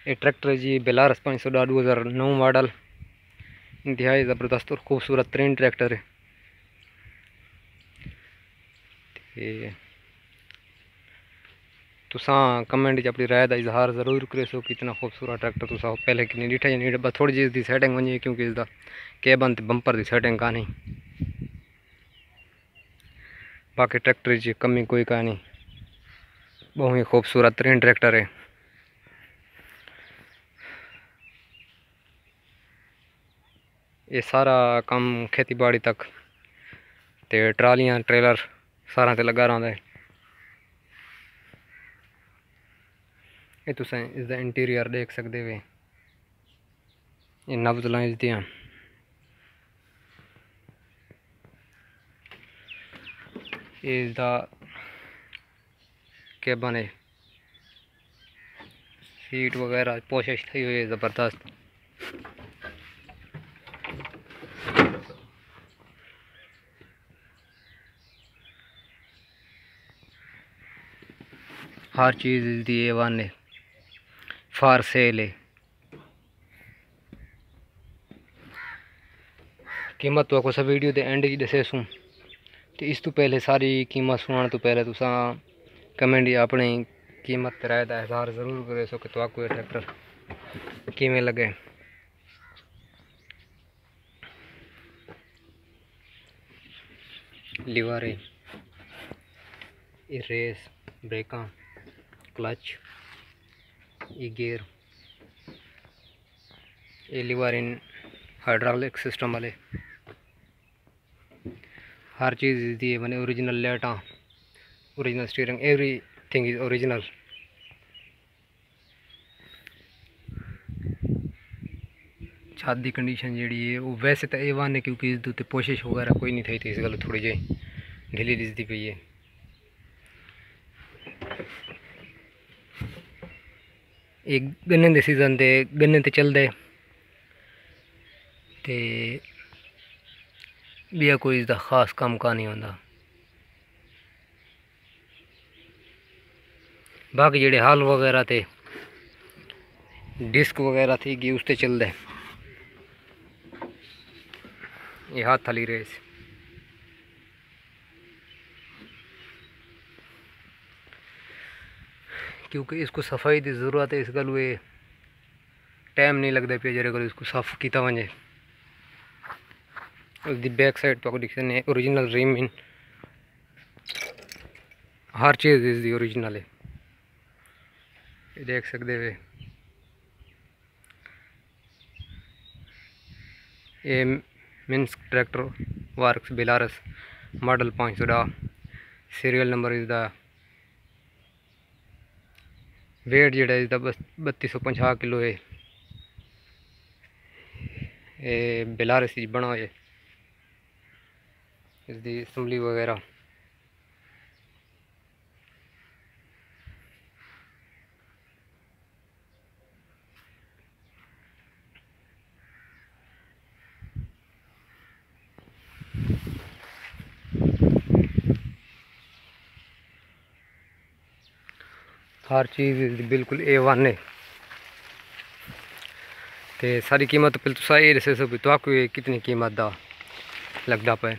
ये ट्रैक्टर है जी Belarus 510 2009 model. इंतहाई ज़बरदस्त और खूबसूरत तरीन ट्रैक्टर है। तुसा कमेंट च अपनी राय का इजहार जरूर करो। कितना खूबसूरत ट्रैक्टर तुसा पहले कि डिठा या नहीं, थोड़ी जी इसकी सैटिंग वही क्योंकि इसका केबन ते बंपर की सैटिंग का नहीं। बाकी ट्रैक्टर की कमी कोई का नहीं, बहुत ही खूबसूरत तरीन ट्रैक्टर है। ये सारा काम खेती बाड़ी तक ते ट्रालियां ट्रेलर सारा ते लगा रहा है। ये तुसें इसका इंटीरियर देख सकते हो। ये नब्ज़लां इसदियां इसका केबन है, सीट वगैरह पोशिश थी हुई है ज़बरदस्त। हर चीज़ इसकी A1 है, फार सेल है। कीमत तो आपको वीडियो के एंड ही दसे सूँ, तो इस तो पहले सारी कीमत सुनाने तो पहले तुसा कमेंट अपनी कीमत राय का इजहार जरूर करे सो कि तो आपको ये ट्रैक्टर किमें लगे। लीवर है, रेस, ब्रेका, क्लच, ये गियर, ये लीवर इन हाइड्रोलिक सिस्टम वाले। हर चीज़ दी है मैंने ओरिजिनल लाइटा, original steering, everything is original. छत की कंडीशन जी है वो वैसे तो A1 है क्योंकि इस उत्ते पोशिश वगैरह कोई नहीं थी, इस गल थोड़ी जी ढिली दिसती पई है। एक गन्ने के सीजन ते गन्ने ते चलते ते बिया कोई इसका खास काम का नहीं होता। बाकी जेडे हल वगैरह थे डिस्क वगैरह थी कि उसते चलते। ये हाथ थाली रेस, क्योंकि इसको सफाई की ज़रूरत है। इस गल वे टाइम नहीं लगता पे जरे इसको साफ किया वजे। उसकी बैक साइड तो दिखते ओरिजिनल रिम इन, हर चीज़ इसकी ओरिजिनल है, देख सकते वे। ये mince tractor works Belarus model 510, serial number इसका वेट जोड़ा इसका बस 3250 किलो है। ये बेलारस बना है इसकी असम्बली वगैरह। हर चीज़ बिल्कुल A1 है। तो सारी कीमत पहले तुसा ये दसे सो तो आपको कितनी कीमत का लगता पे।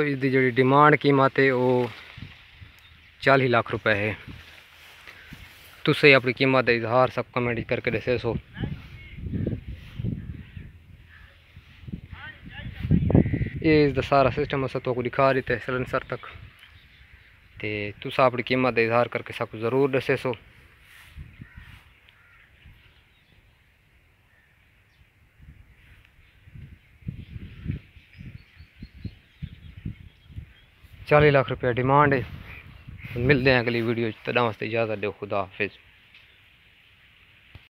इसकी जी डिमांड कीमत है वो 40 लाख रुपए है। तुसे अपनी कीमत का इजहार सब कमेंट करके दसे सो। ये इसका सारा सिस्टम अस तो दिखा रही थे सलेंसर तक, तो तुसा अपनी कीमत का इजहार करके सब ज़रूर दसे सो। ₹40 लाख डिमांड है। मिलते हैं अगली वीडियो, तदा वास्ते इजाज़त दो। खुदा हाफिज़।